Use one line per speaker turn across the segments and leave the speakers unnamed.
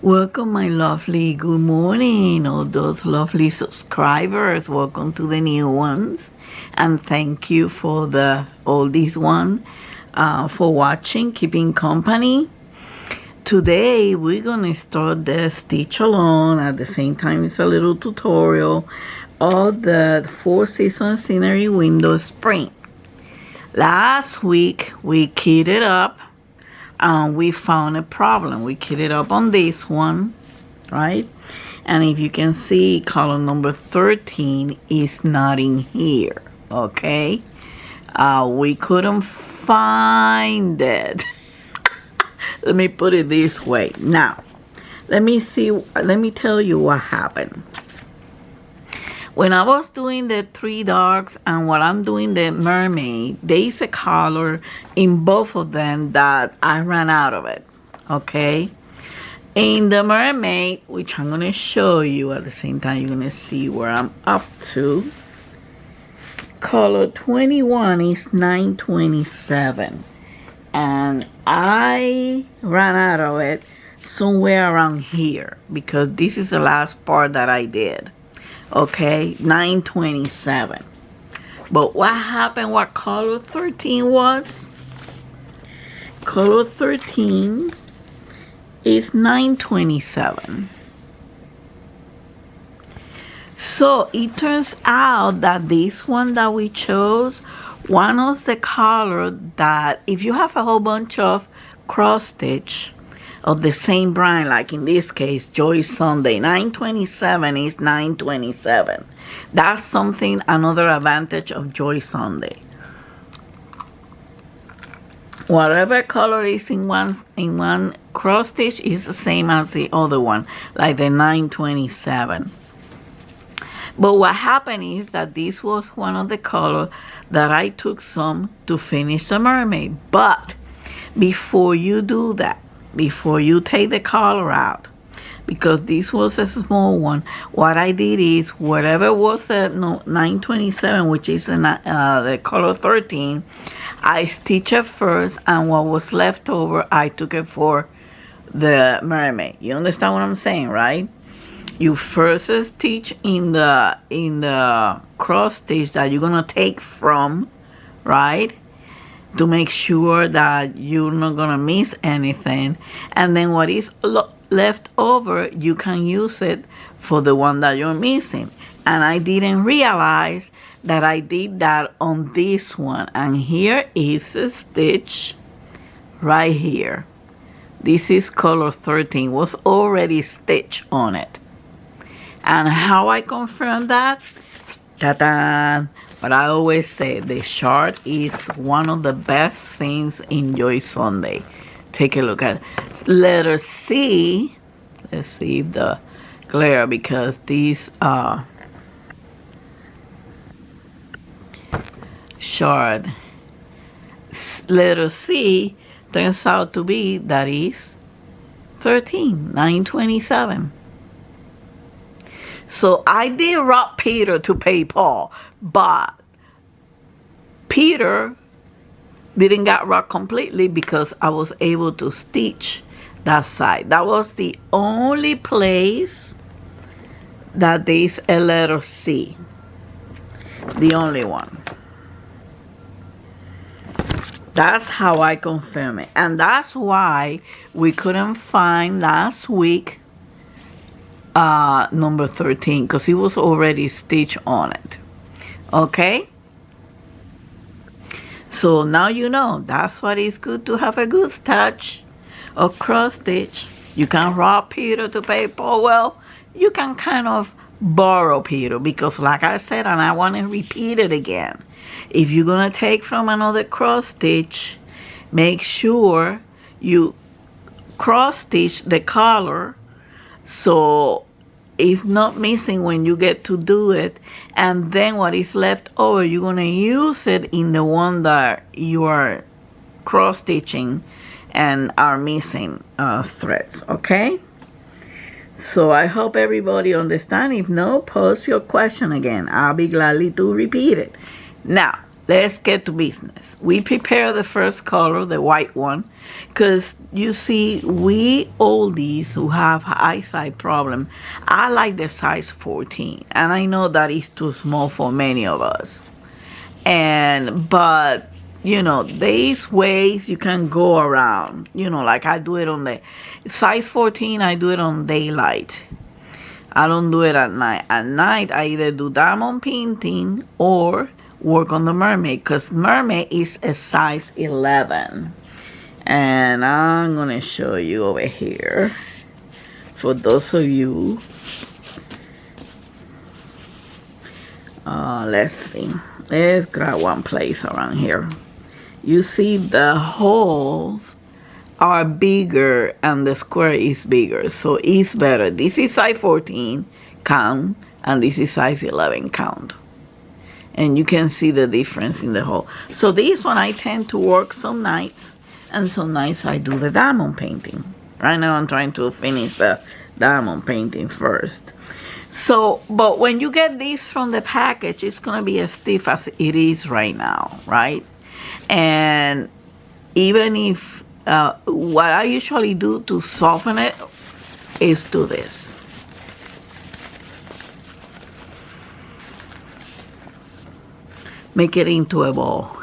Welcome, my lovely. Good morning, all those lovely subscribers. Welcome to the new ones, and thank you for the oldies one for watching, keeping company. Today we're gonna start the stitch along. At the same time, it's a little tutorial of the 4-season scenery window spring. Last week we kitted up. We found a problem. We kitted up on this one, right? And if you can see, column number 13 is not in here, okay? We couldn't find it. Let me put it this way. Now, let me tell you what happened. When I was doing the 3 dogs and while I'm doing the mermaid, there is a color in both of them that I ran out of it, okay? In the mermaid, which I'm going to show you at the same time, you're going to see where I'm up to. Color 21 is 927. And I ran out of it somewhere around here because this is the last part that I did. Okay, 927. But what happened, what color 13 was? Color 13 is 927. So it turns out that this one that we chose, one of the color that if you have a whole bunch of cross stitch of the same brand, like in this case, Joy Sunday, 927 is 927. That's something, another advantage of Joy Sunday. Whatever color is in one cross stitch is the same as the other one, like the 927. But what happened is that this was one of the colors that I took some to finish the mermaid. But before you do that, before you take the color out, because this was a small one, what I did is whatever was the 927, which is the color 13, I stitched it first, and what was left over I took it for the mermaid. You understand what I'm saying, right? You first stitch in the cross stitch that you're gonna take from, right, to make sure that you're not gonna miss anything, and then what is left over you can use it for the one that you're missing. And I didn't realize that I did that on this one, and here is a stitch right here. This is color 13, was already stitched on it. And how I confirm that? Ta-da! But I always say the chart is one of the best things in Joy Sunday. Take a look at it. Letter C. Let's see if the glare, because these chart. Letter C turns out to be, that is 13, 927. So I did rob Peter to pay Paul, but Peter didn't get robbed completely because I was able to stitch that side. That was the only place that there is a letter C. The only one. That's how I confirm it. And that's why we couldn't find last week number 13, because it was already stitched on it. Okay, so now you know. That's why it's good to have a good touch of cross stitch. You can rob Peter to pay Paul. Well, you can kind of borrow Peter, because like I said, and I want to repeat it again, if you're gonna take from another cross stitch, make sure you cross stitch the color so it's not missing when you get to do it, and then what is left over you're going to use it in the one that you are cross stitching and are missing threads. Okay, so I hope everybody understand. If no, post your question again. I'll be gladly to repeat it. Now let's get to business. We prepare the first color, the white one, because you see, we oldies who have eyesight problem, I like the size 14, and I know that is too small for many of us. But you know, these ways you can go around. You know, like I do it on the size 14. I do it on daylight. I don't do it at night. At night, I either do diamond painting or work on the mermaid, because mermaid is a size 11. And I'm going to show you over here for those of you. Let's see. Let's grab one place around here. You see the holes are bigger and the square is bigger, so it's better. This is size 14 count, and this is size 11 count, and you can see the difference in the hole. So this one I tend to work some nights, and some nights I do the diamond painting. Right now I'm trying to finish the diamond painting first. So, but when you get this from the package, it's gonna be as stiff as it is right now, right? And even if what I usually do to soften it is do this. Make it into a ball.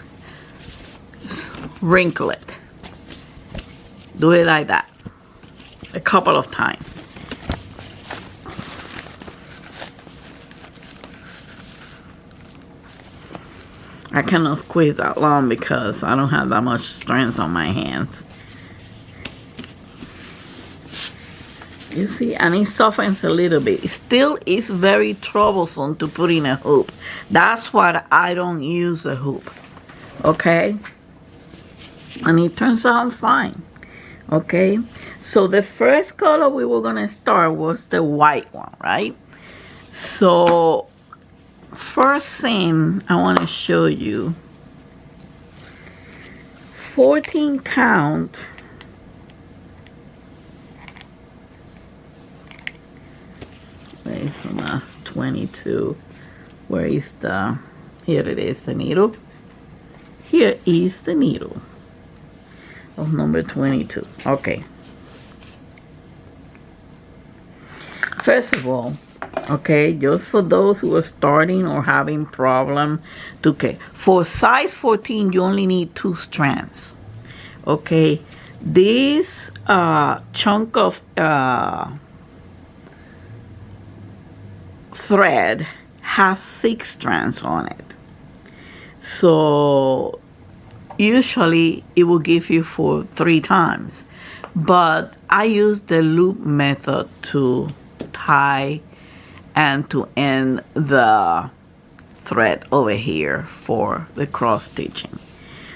Wrinkle it. Do it like that a couple of times. I cannot squeeze that long because I don't have that much strength on my hands. You see, and it softens a little bit. It still is very troublesome to put in a hoop. That's why I don't use a hoop. Okay? And it turns out fine. Okay? So the first color we were going to start was the white one, right? So first thing I want to show you, 14 count. Wait, from 22. Where is the, here it is, the needle. Here is the needle of number 22. Okay. First of all, okay, just for those who are starting or having problem, okay, for size 14 you only need 2 strands. Okay, this chunk of thread has 6 strands on it, so usually it will give you for 3 times, but I use the loop method to tie and to end the thread over here for the cross stitching.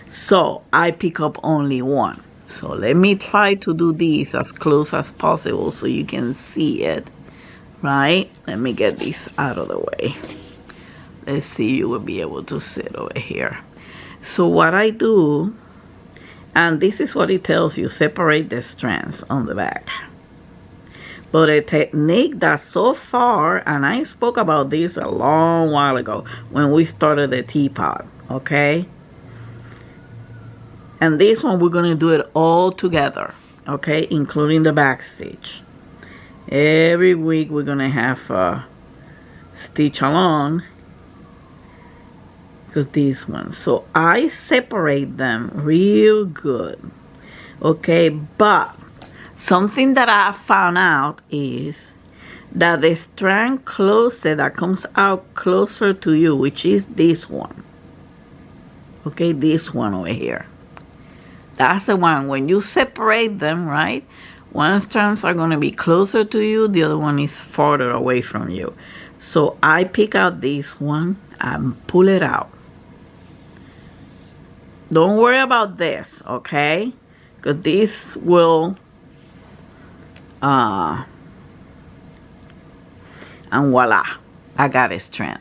So I pick up only 1. So let me try to do this as close as possible so you can see it, right? Let me get this out of the way. Let's see, you will be able to see it over here. So what I do, and this is what it tells you, separate the strands on the back. But a technique that so far, and I spoke about this a long while ago when we started the teapot, okay? And this one we're going to do it all together, okay? Including the back stitch. Every week we're going to have a stitch along, because these ones. So I separate them real good, okay? But something that I found out is that the strand closer, that comes out closer to you, which is this one, okay, this one over here, that's the one. When you separate them, right, one strands are going to be closer to you, the other one is farther away from you. So I pick out this one and pull it out. Don't worry about this, okay, because this will and voila, I got a strand.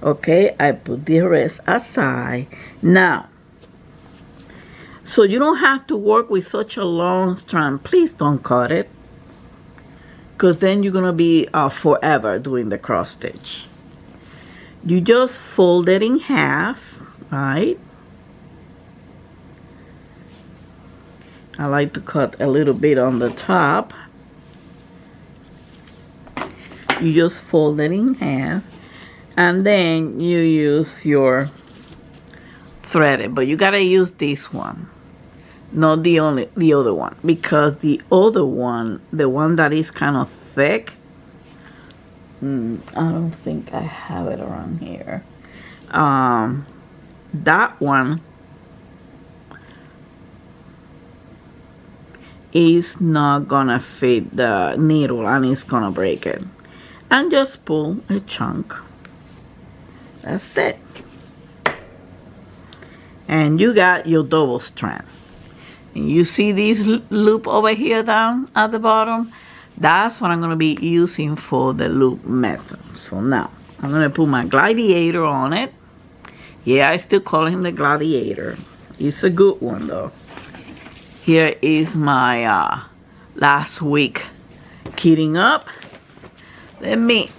Okay, I put the rest aside. Now, so you don't have to work with such a long strand. Please don't cut it, because then you're gonna be forever doing the cross stitch. You just fold it in half, right? I like to cut a little bit on the top. You just fold it in half, and then you use your threaded, but you gotta use this one, not the other one, because the other one, the one that is kind of thick, I don't think I have it around here. That one is not gonna fit the needle and it's gonna break it. And just pull a chunk. That's it. And you got your double strand. And you see this loop over here down at the bottom? That's what I'm gonna be using for the loop method. So now, I'm gonna put my gladiator on it. Yeah, I still call him the gladiator. It's a good one though. Here is my last week kitting up. Let me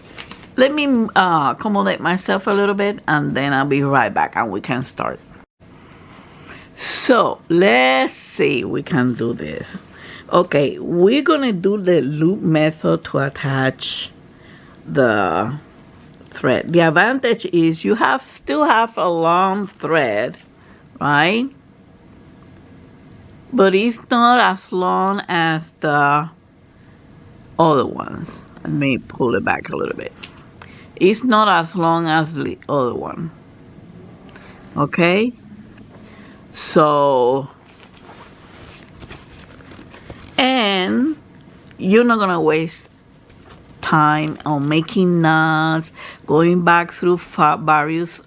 accommodate myself a little bit, and then I'll be right back and we can start. So let's see, we can do this. Okay, we're gonna do the loop method to attach the thread. The advantage is you still have a long thread, right? But it's not as long as the other ones. Let me pull it back a little bit. It's not as long as the other one. Okay? So, and you're not gonna waste time on making knots, going back through various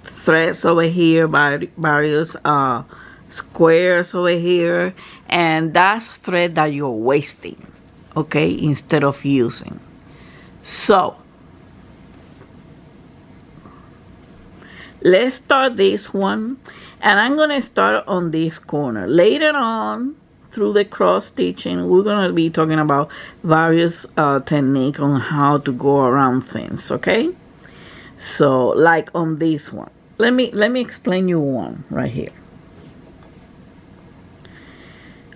threads over here, various squares over here, and that's thread that you're wasting, okay, instead of using. So let's start this one, and I'm gonna start on this corner. Later on through the cross stitching, we're gonna be talking about various techniques on how to go around things, okay? So like on this one, let me explain you one right here.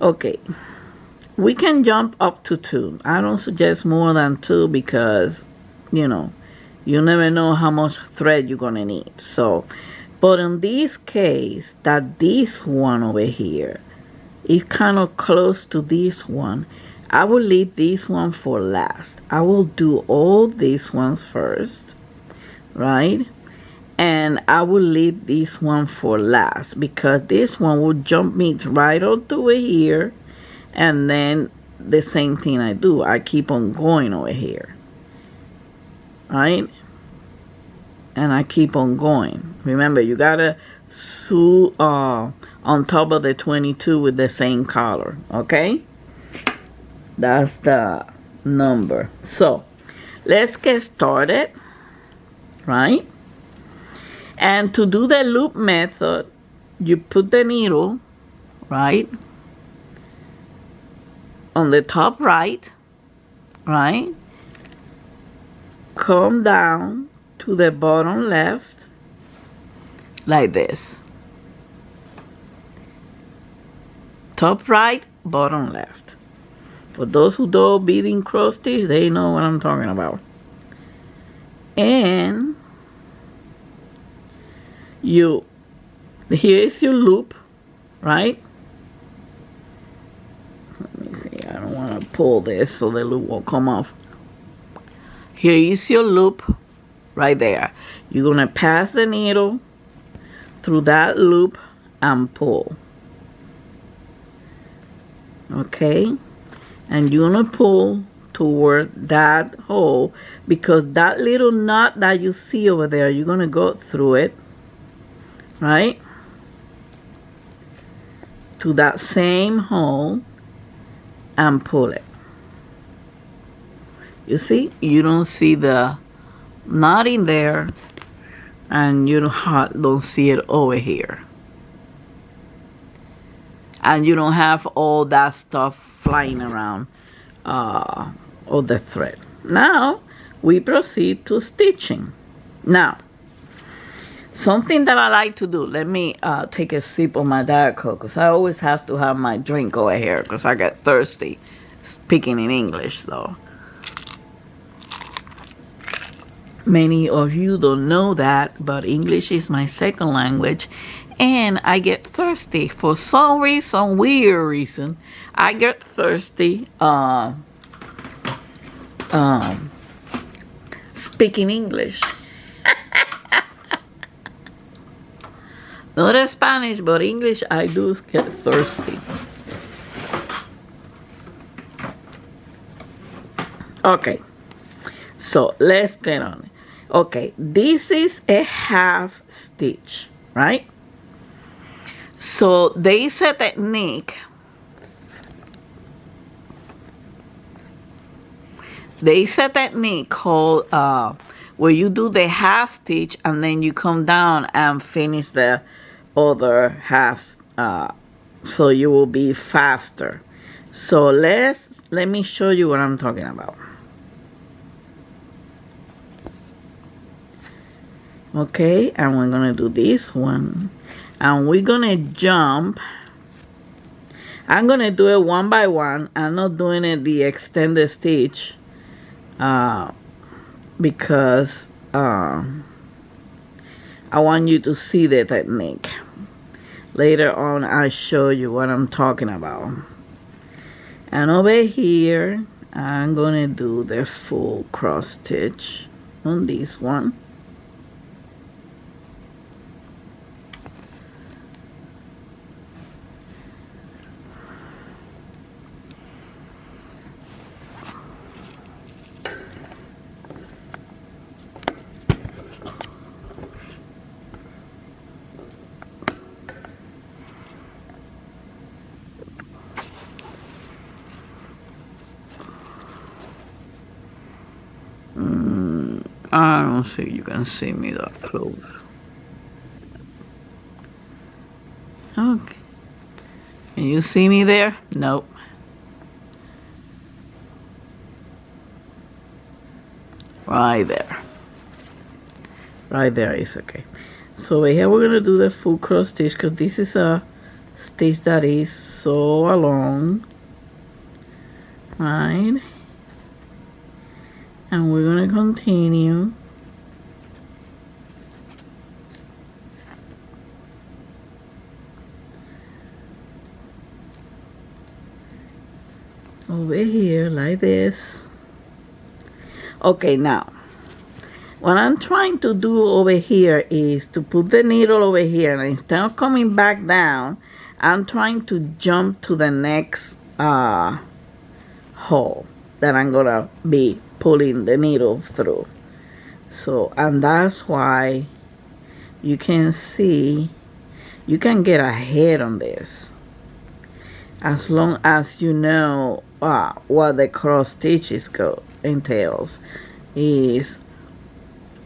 Okay, we can jump up to 2. I don't suggest more than 2 because, you know, you never know how much thread you're gonna need. So, but in this case, that this one over here is kind of close to this one, I will leave this one for last. I will do all these ones first, right? And I will leave this one for last because this one will jump me right up over here, and then the same thing I do, I keep on going over here, right? And I keep on going. Remember, you gotta sew on top of the 22 with the same color, okay? That's the number. So let's get started, right? And to do the loop method, you put the needle, right, on the top right, right? Come down to the bottom left, like this. Top right, bottom left. For those who do beading cross stitch, they know what I'm talking about. And here is your loop, right? Let me see, I don't want to pull this so the loop won't come off. Here is your loop right there. You're going to pass the needle through that loop and pull. Okay? And you're going to pull toward that hole, because that little knot that you see over there, you're going to go through it, right, to that same hole and pull it. You see, you don't see the knot in there, and you don't see it over here, and you don't have all that stuff flying around of the thread. Now we proceed to stitching. Now Something that I like to do. Let me take a sip of my Diet Coke, because I always have to have my drink over here because I get thirsty speaking in English, though. Many of you don't know that, but English is my second language, and I get thirsty for some reason, weird reason. I get thirsty speaking English. Not Spanish, but English, I do get thirsty. Okay, so let's get on it. Okay, this is a half stitch, right? So there is a technique. There is a technique called where you do the half stitch and then you come down and finish the other half, so you will be faster. So let me show you what I'm talking about. Okay, and we're gonna do this one, and we're gonna jump. I'm gonna do it one by one. I'm not doing it the extended stitch because I want you to see the technique. Later on, I'll show you what I'm talking about. And over here, I'm gonna do the full cross stitch on this one. I don't think you can see me that close. Okay. Can you see me there? Nope. Right there. Right there is okay. So over here we're going to do the full cross stitch because this is a stitch that is so long. Right. And we're going to continue. Over here like this. Okay, now what I'm trying to do over here is to put the needle over here, and instead of coming back down, I'm trying to jump to the next hole that I'm gonna be pulling the needle through. So, and that's why you can see you can get ahead on this as long as you know what the cross stitches entails is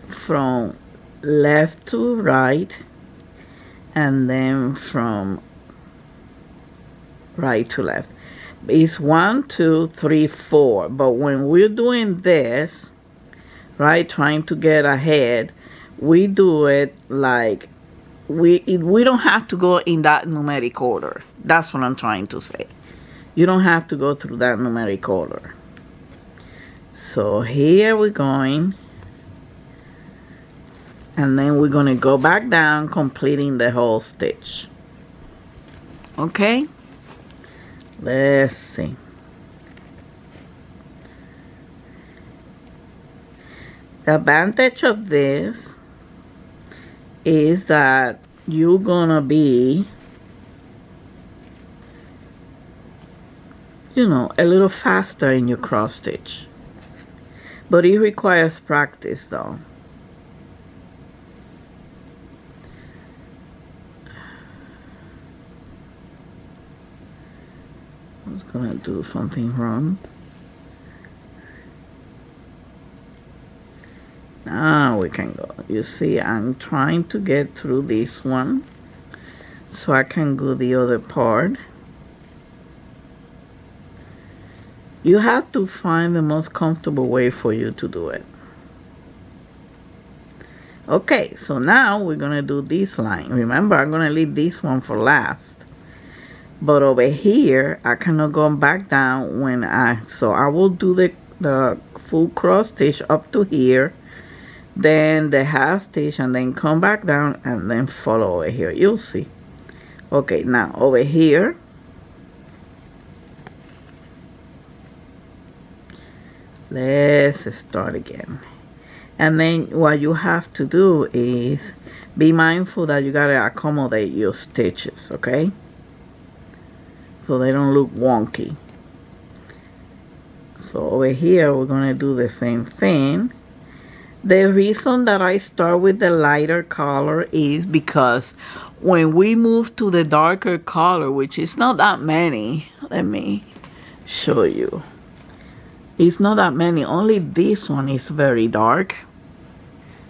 from left to right and then from right to left. It's 1, 2, 3, 4. But when we're doing this, right, trying to get ahead, we do it like we don't have to go in that numeric order. That's what I'm trying to say. You don't have to go through that numeric order. So here we're going, and then we're going to go back down, completing the whole stitch. Okay? Let's see. The advantage of this is that you're gonna be, you know, a little faster in your cross stitch. But it requires practice though. I was gonna do something wrong. Now we can go. You see, I'm trying to get through this one so I can go the other part. You have to find the most comfortable way for you to do it. Okay, so now we're gonna do this line. Remember, I'm gonna leave this one for last. But over here, I cannot go back down so I will do the full cross stitch up to here, then the half stitch, and then come back down and then follow over here. You'll see. Okay, now over here, let's start again. And then what you have to do is be mindful that you gotta accommodate your stitches, okay? So they don't look wonky. So over here, we're gonna do the same thing. The reason that I start with the lighter color is because when we move to the darker color, which is not that many, let me show you. It's not that many, only this one is very dark.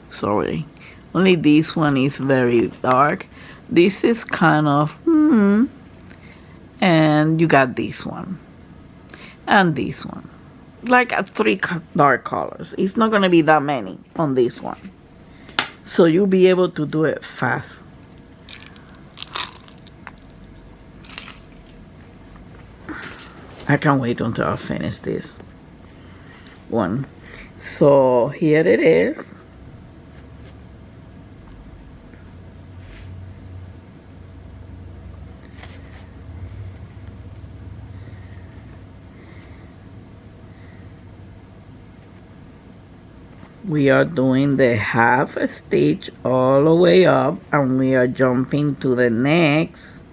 Sorry, only this one is very dark. This is kind of, and you got this one, and this one. Like 3 dark colors. It's not gonna be that many on this one. So you'll be able to do it fast. I can't wait until I finish this one. So here it is. We are doing the half stitch all the way up, and we are jumping to the next.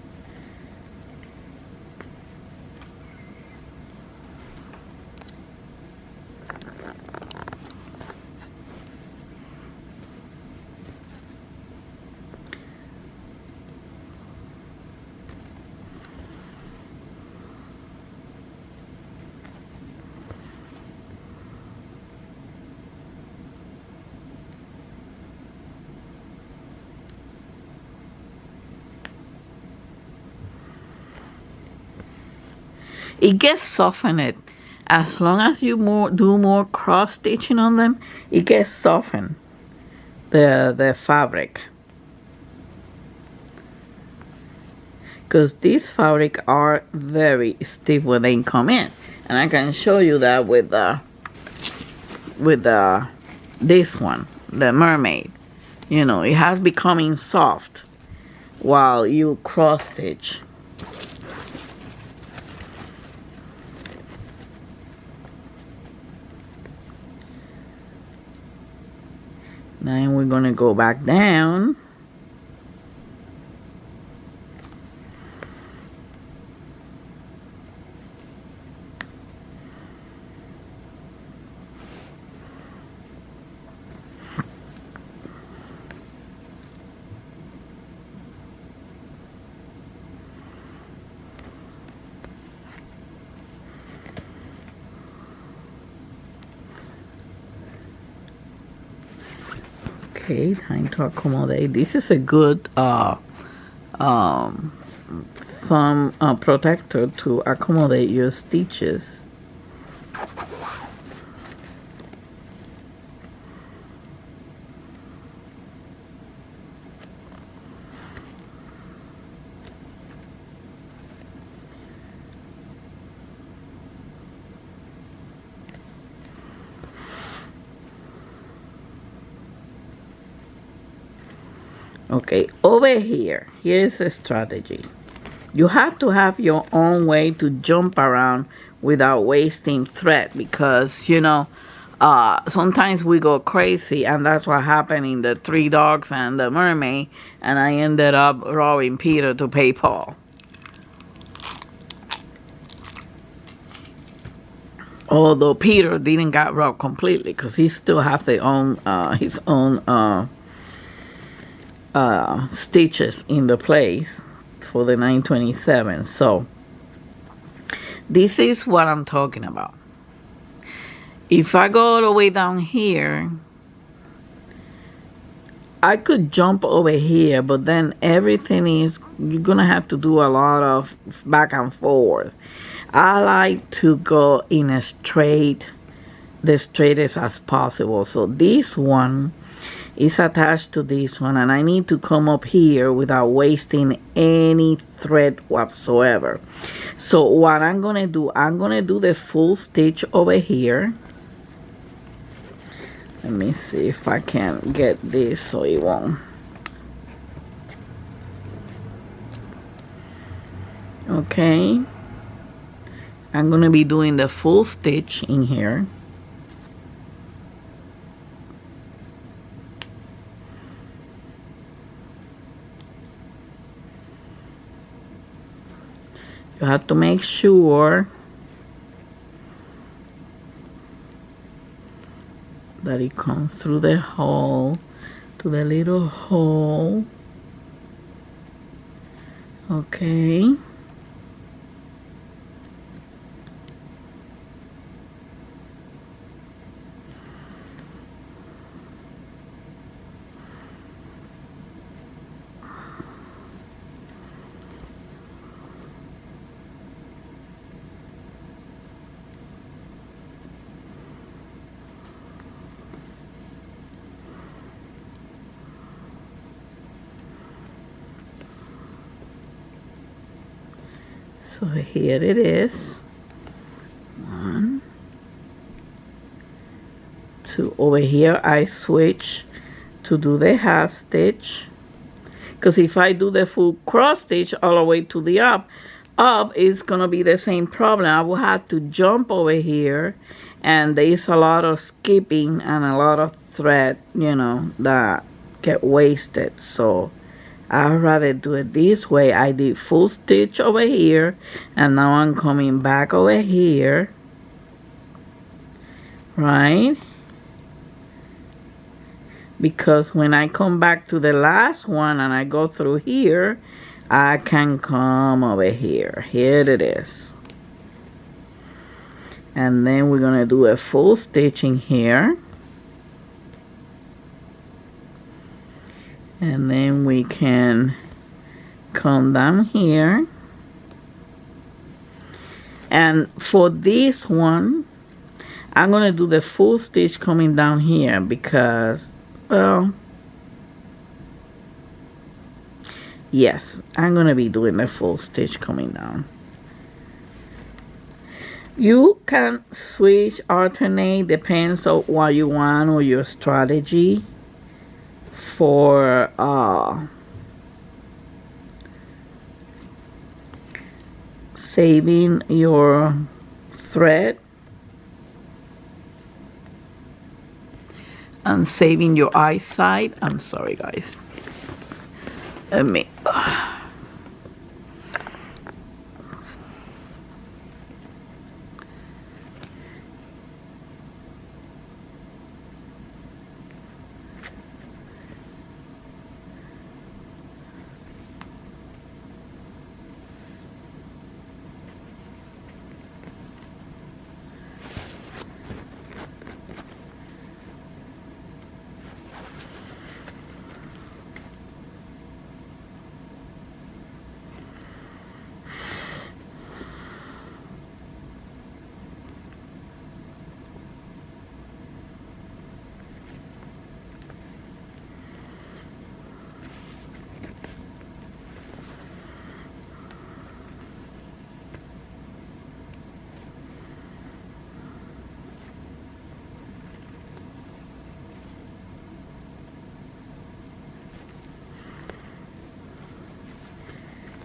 It gets softened. As long as you do more cross stitching on them, it gets softened, the fabric. Because these fabric are very stiff when they come in. And I can show you that with this one, the mermaid. You know, it has becoming soft while you cross stitch. Now we're gonna go back down. Okay, time to accommodate. This is a good thumb protector to accommodate your stitches. Okay, over here, here's a strategy. You have to have your own way to jump around without wasting thread, because, you know, sometimes we go crazy, and that's what happened in the 3 dogs and the mermaid, and I ended up robbing Peter to pay Paul. Although Peter didn't get robbed completely, because he still have his own stitches in the place for the 927. So this is what I'm talking about. If I go all the way down here, I could jump over here, but then everything is, you're gonna have to do a lot of back and forth. I like to go in a straight, the straightest as possible. So this one is attached to this one, and I need to come up here without wasting any thread whatsoever. So what I'm gonna do, I'm gonna do the full stitch over here. Let me see if I can get this so it won't. Okay, I'm gonna be doing the full stitch in here. You have to make sure that it comes through the hole, to the little hole. Okay. So here it is. 1, 2. Over here I switch to do the half stitch, because if I do the full cross stitch all the way to the up is gonna be the same problem. I will have to jump over here, and there's a lot of skipping and a lot of thread, you know, that get wasted. So I'd rather do it this way. I did full stitch over here, and now I'm coming back over here, right? Because when I come back to the last one and I go through here, I can come over here. Here it is. And then we're gonna do a full stitch in here. And then we can come down here. And for this one, I'm gonna do the full stitch coming down here because, well, yes, I'm gonna be doing the full stitch coming down. You can switch, alternate, depends on what you want or your strategy for saving your thread and saving your eyesight. I'm sorry guys, let me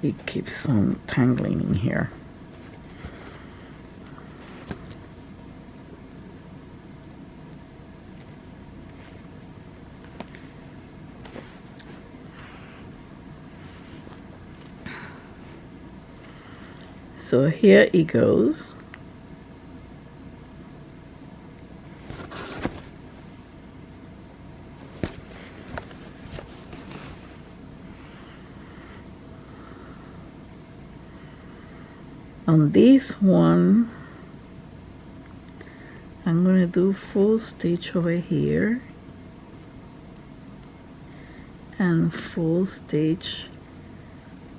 it keeps on tangling in here. So here it goes. On this one, I'm going to do full stitch over here and full stitch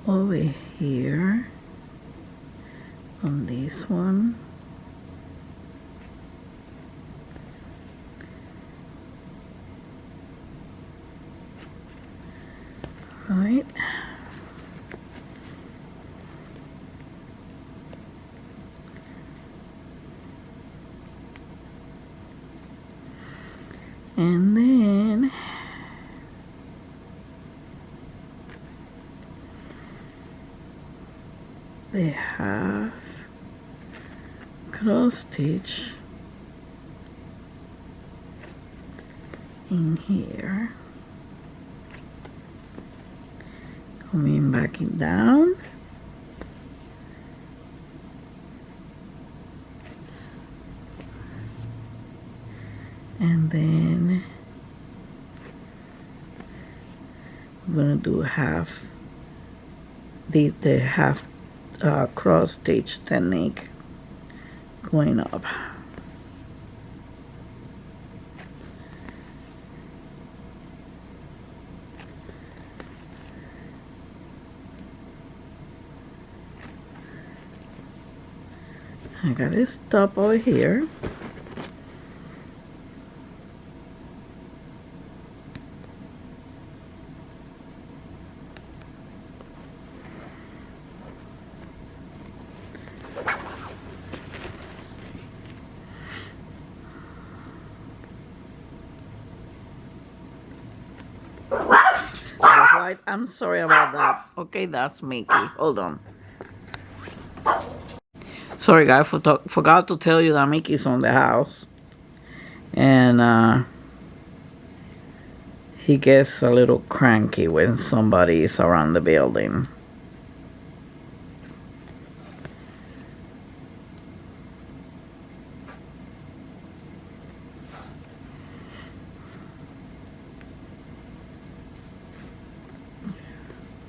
over here on this one. right. And then they have cross stitch in here, coming back in down, and then we're gonna do half the half cross stitch technique going up. I got this stop over here. Right, I'm sorry about that. Okay, that's Mickey. Hold on. Sorry, guys, forgot to tell you that Mickey's on the house, and he gets a little cranky when somebody is around the building.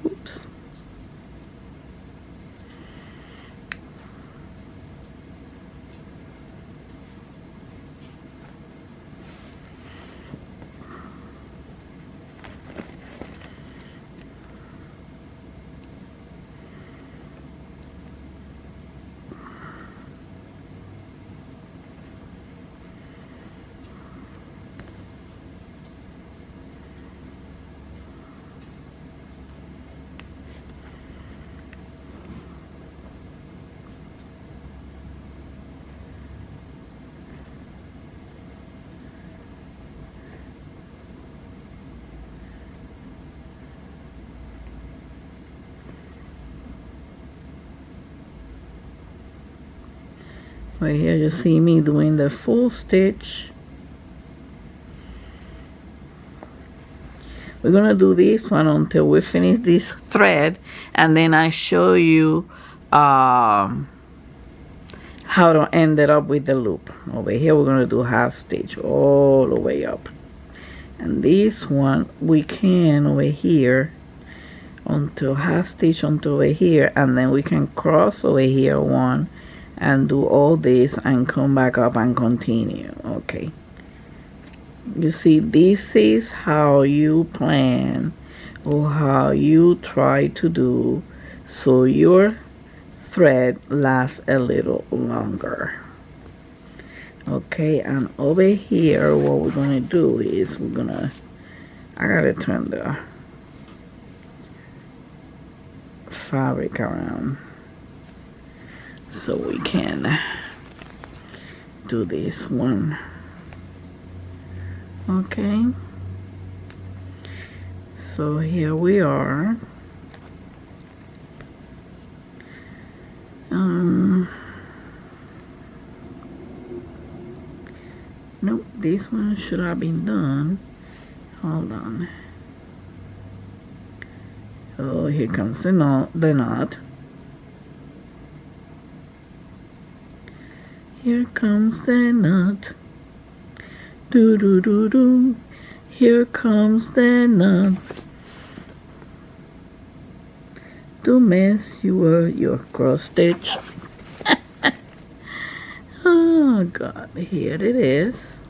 Oops. Right here you see me doing the full stitch. We're gonna do this one until we finish this thread, and then I show you how to end it up with the loop. Over here we're gonna do half stitch all the way up, and this one we can over here until half stitch until over here, and then we can cross over here one and do all this and come back up and continue. Okay, you see, this is how you plan or how you try to do so your thread lasts a little longer. Okay, and over here what we're gonna do is I gotta turn the fabric around so we can do this one. Okay, so here we are. Nope, this one should have been done. Hold on. Oh, here comes the knot. Here comes the knot. Do do do do. Here comes the knot. To mess you up your cross stitch. Oh God, here it is.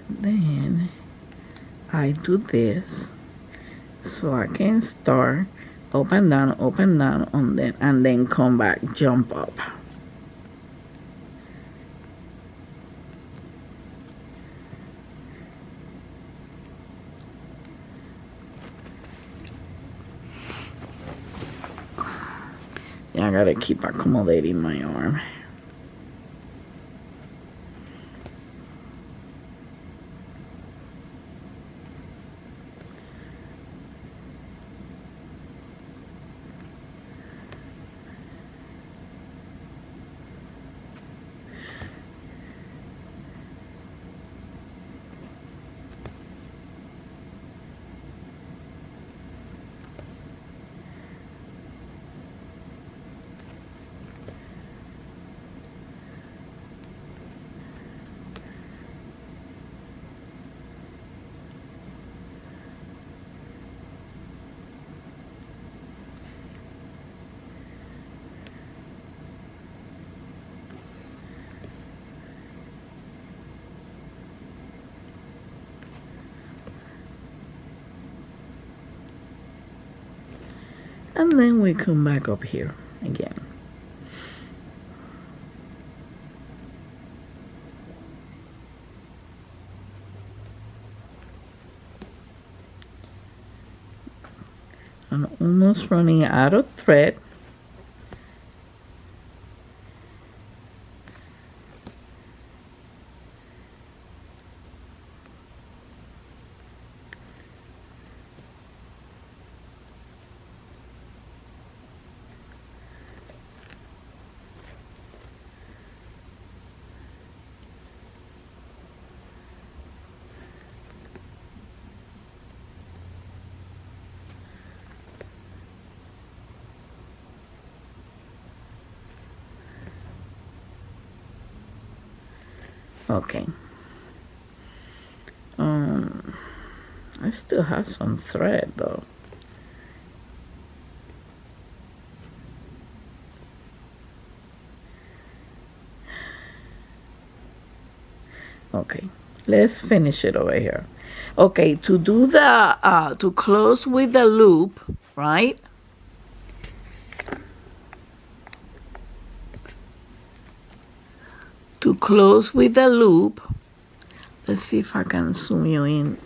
Then I do this so I can start up and down on them, and then come back, jump up. Yeah, I gotta keep accommodating my arm. And then we come back up here again. I'm almost running out of thread. Okay. I still have some thread though. Okay, let's finish it over here. Okay, to do the to close with the loop, right? To close with the loop, let's see if I can zoom you in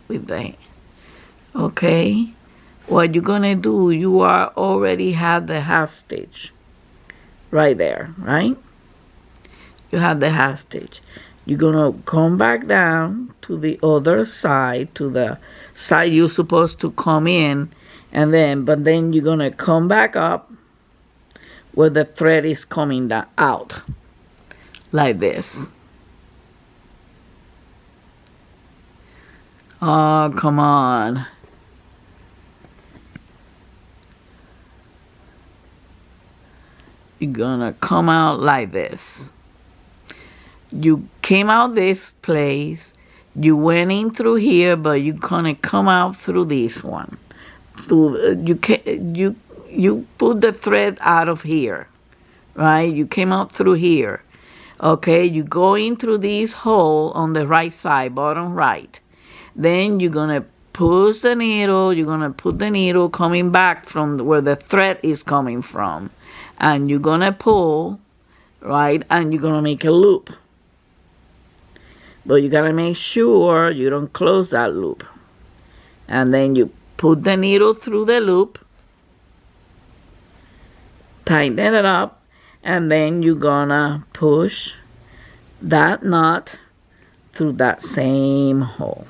with that. Okay, what you're gonna do, you are already have the half stitch right there, right? You have the half stitch. You're gonna come back down to the other side, to the side you're supposed to come in, and then, but then you're gonna come back up where the thread is coming down, out, like this. Oh, come on. You're gonna come out like this. You came out this place, you went in through here, but you're gonna come out through this one. Through you put the thread out of here, right? You came out through here. Okay, you go in through this hole on the right side, bottom right. Then you're gonna push the needle, you're gonna put the needle coming back from where the thread is coming from. And you're gonna pull, right? And you're gonna make a loop. But you gotta make sure you don't close that loop. And then you put the needle through the loop, tighten it up, and then you're gonna push that knot through that same hole.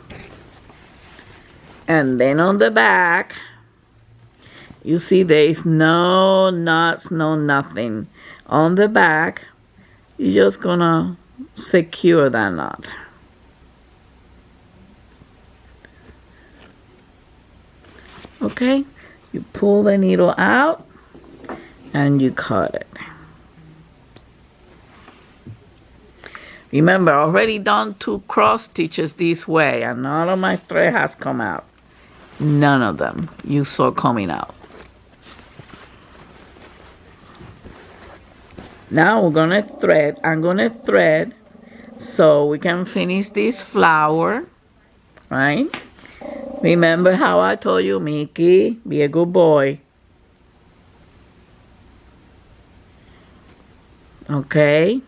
And then on the back, you see there is no knots, no nothing. On the back, you're just gonna secure that knot. Okay, you pull the needle out and you cut it. Remember, I already done 2 cross stitches this way and none of my thread has come out. None of them you saw coming out. Now we're gonna thread. I'm gonna thread so we can finish this flower, right? Remember how I told you, Mickey? Be a good boy. Okay?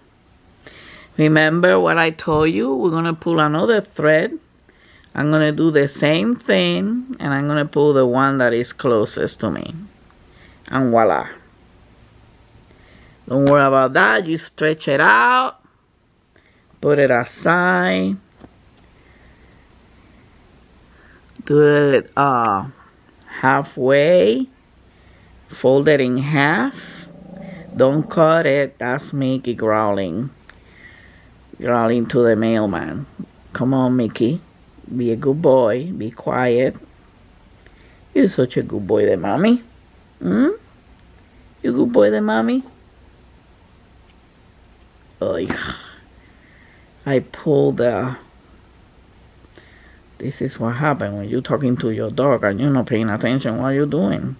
Remember what I told you? We're going to pull another thread. I'm going to do the same thing, and I'm going to pull the one that is closest to me. And voila. Don't worry about that. You stretch it out. Put it aside. Do it halfway. Fold it in half. Don't cut it. That's Mickey growling. Growling to the mailman. Come on, Mickey. Be a good boy. Be quiet. You're such a good boy there, Mommy. You a good boy there, Mommy? Oh, I pulled the... This is what happened when you're talking to your dog and you're not paying attention what you're doing.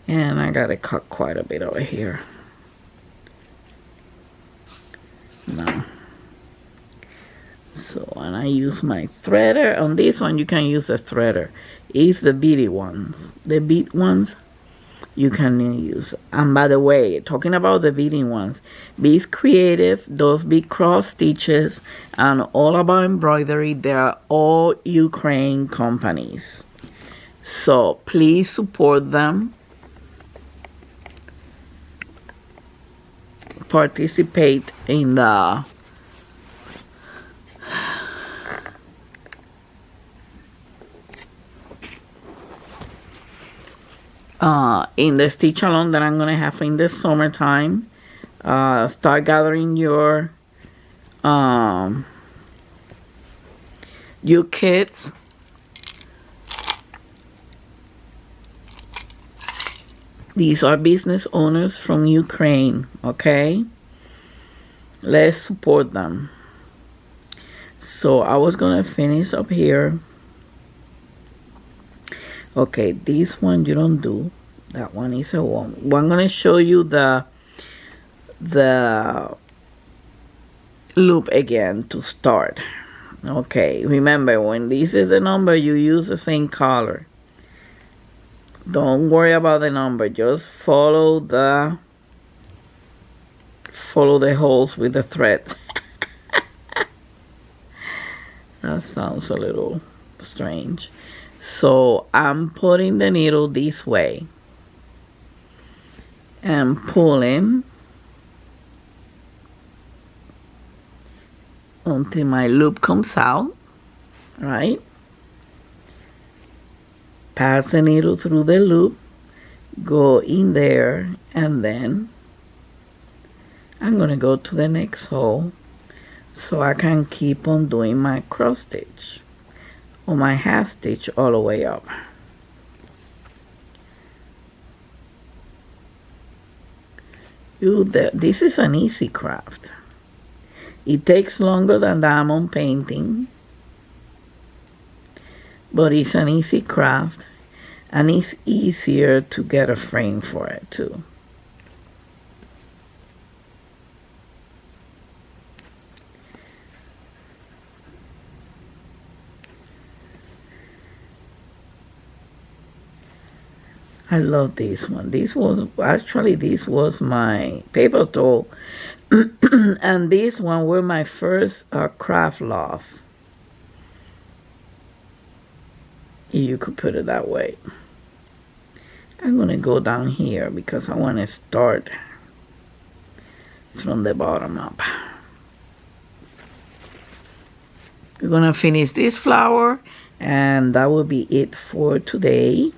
And I gotta cut quite a bit over here. No. So, and I use my threader. On this one, you can use a threader. It's the beady ones. The bead ones, you can use. And by the way, talking about the beading ones, Be Creative, those big cross stitches, and all about embroidery, they are all Ukraine companies. So please support them. Participate in the stitch along that I'm gonna have in the summertime. Start gathering your kits. These are business owners from Ukraine, okay? Let's support them. So I was gonna finish up here. Okay, this one you don't do. That one is a one. I'm gonna show you the loop again to start. Okay, remember when this is a number, you use the same color. Don't worry about the number. Just follow the holes with the thread. That sounds a little strange. So I'm putting the needle this way and pulling until my loop comes out, right? Pass the needle through the loop, go in there, and then I'm gonna go to the next hole so I can keep on doing my cross stitch or my half stitch all the way up. This is an easy craft. It takes longer than diamond painting, but it's an easy craft, and it's easier to get a frame for it too. I love this one. This was my paper tool, and this one were my first craft loft. You could put it that way. I'm gonna go down here because I want to start from the bottom up. We're gonna finish this flower, and that will be it for today.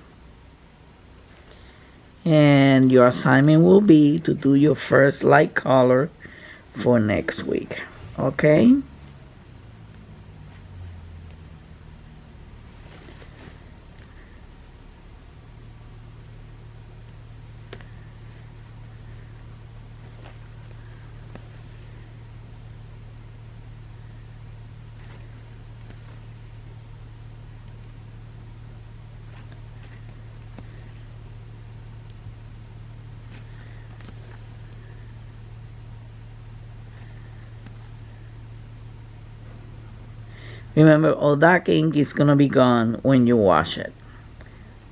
And your assignment will be to do your first light color for next week. Okay? Remember, all that ink is gonna be gone when you wash it.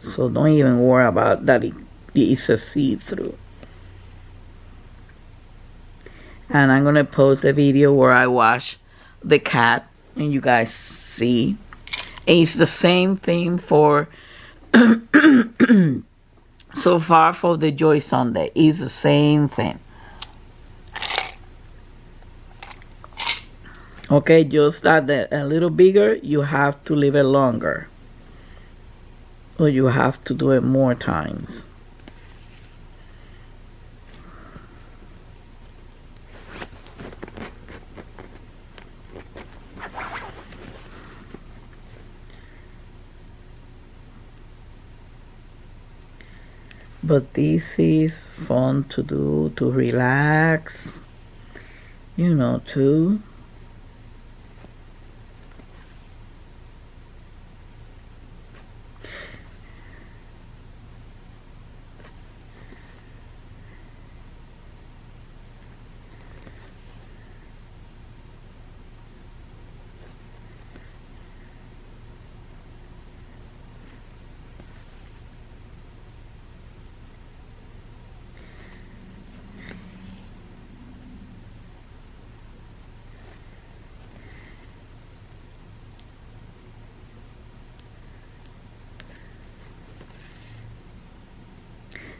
So don't even worry about that. It's a see-through. And I'm gonna post a video where I wash the cat and you guys see. And it's the same thing for so far for the Joy Sunday. It's the same thing. Okay, just that a little bigger, you have to leave it longer. Or you have to do it more times. But this is fun to do, to relax, you know, too.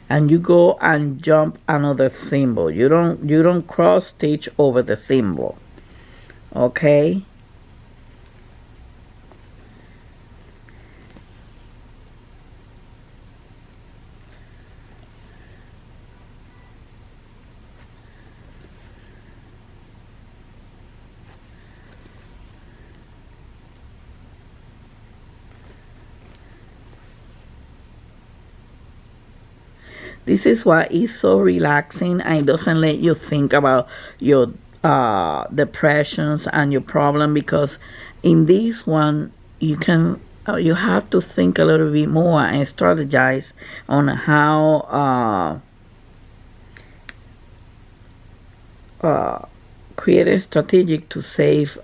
And you go and jump another symbol. You don't cross stitch over the symbol. Okay? This is why it's so relaxing and it doesn't let you think about your depressions and your problem, because in this one you can you have to think a little bit more and strategize on how create a strategic to save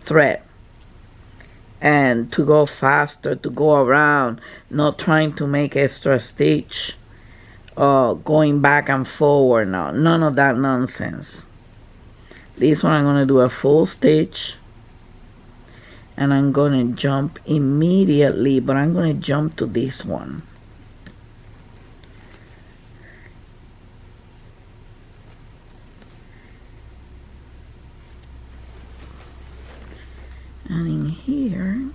thread and to go faster, to go around, not trying to make extra stitch. Going back and forward now. None of that nonsense. This one I'm going to do a full stitch. And I'm going to jump immediately. But I'm going to jump to this one. And in here...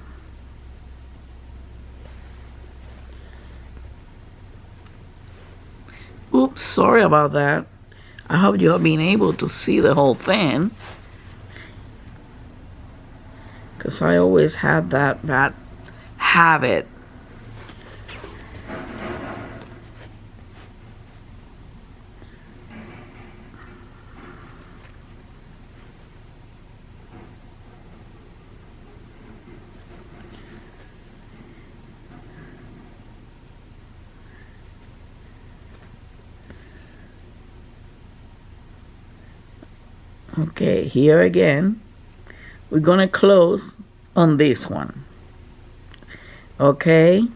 Oops, sorry about that. I hope you have been able to see the whole thing. Because I always have that bad habit. Okay, here again, we're gonna close on this one. Okay,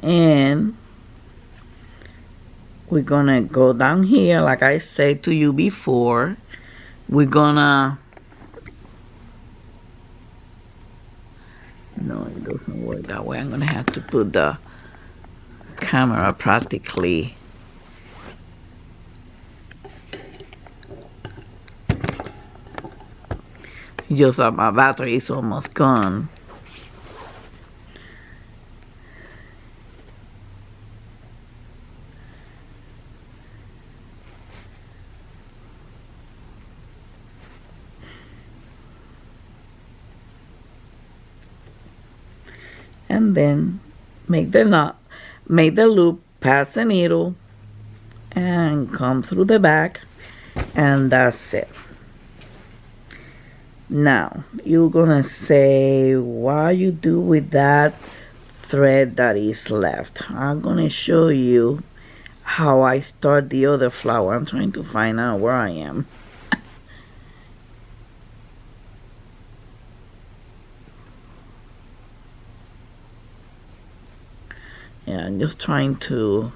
and we're gonna go down here like I said to you before. We're gonna, no, it doesn't work that way. I'm gonna have to put the camera practically just that my battery is almost gone. And then make the knot, make the loop, pass the needle, and come through the back, and that's it. Now you're gonna say what you do with that thread that is left. I'm gonna show you how I start the other flower. I'm trying to find out where I am. Yeah, I'm just trying to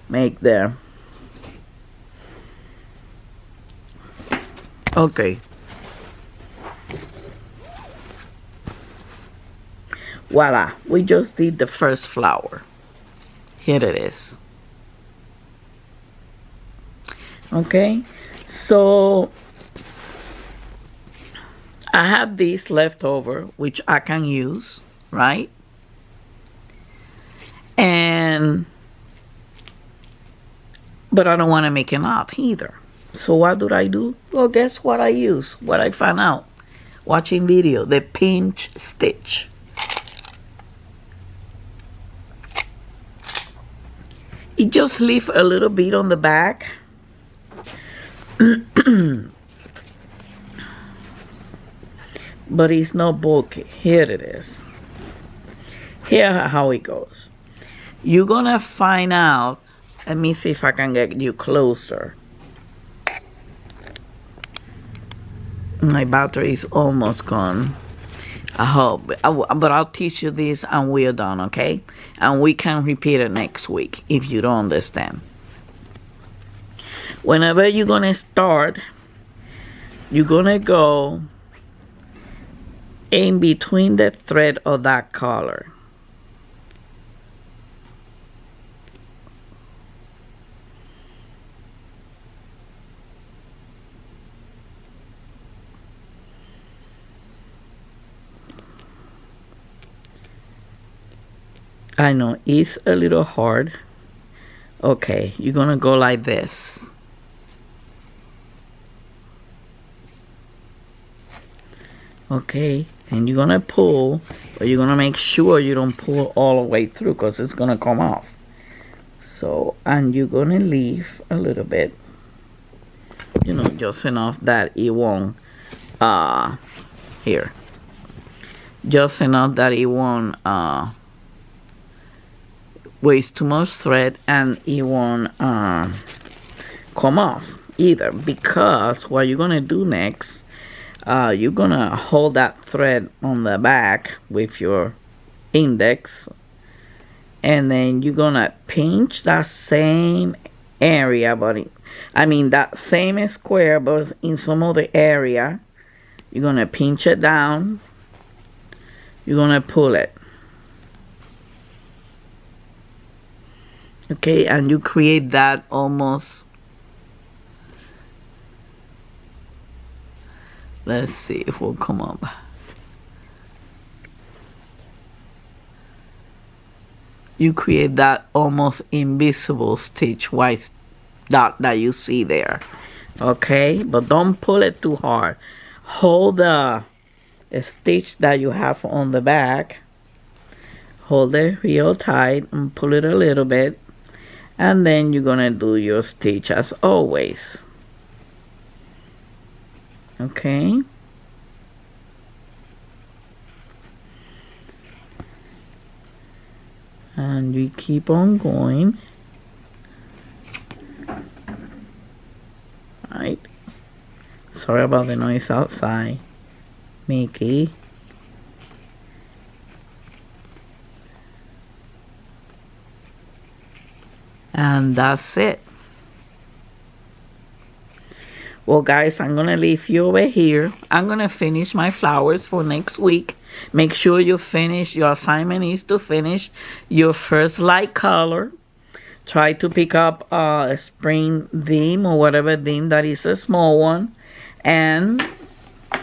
make the... Okay. Voila, we just did the first flower. Here it is. Okay, so I have this left over, which I can use, right? But I don't want to make a knot either. So what do I do? Well, guess what I use? What I found out watching video, the pinch stitch. It just leaves a little bit on the back. But it's not bulky. Here it is. Here how it goes. You're gonna find out. Let me see if I can get you closer. My battery is almost gone. I hope. But I'll teach you this and we're done, okay? And we can repeat it next week if you don't understand. Whenever you're gonna start, you're gonna go in between the thread of that color. I know it's a little hard. Okay, you're gonna go like this. Okay, and you're gonna pull, but you're gonna make sure you don't pull all the way through because it's gonna come off. So, and you're gonna leave a little bit, you know, just enough that it won't, here. Just enough that it won't, waste too much thread and it won't come off either, because what you're gonna do next, you're gonna hold that thread on the back with your index, and then you're gonna pinch that same area, but I mean that same square, but in some other area. You're gonna pinch it down, you're gonna pull it. Okay, and you create that almost, let's see if we'll come up. You create that almost invisible stitch, white dot that you see there. Okay, but don't pull it too hard. Hold the stitch that you have on the back. Hold it real tight and pull it a little bit. And then you're gonna do your stitch as always. Okay. And we keep on going. Right. Sorry about the noise outside, Mickey. And that's it. Well, guys, I'm gonna leave you over here. I'm gonna finish my flowers for next week. Make sure you finish. Your assignment is to finish your first light color. Try to pick up a spring theme or whatever theme that is a small one. And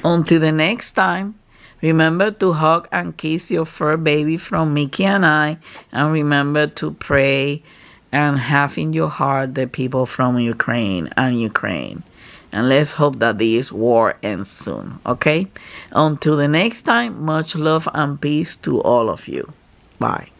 until the next time, remember to hug and kiss your fur baby from Mickey and I. And remember to pray and have in your heart the people from Ukraine. And let's hope that this war ends soon, okay? Until the next time, much love and peace to all of you. Bye.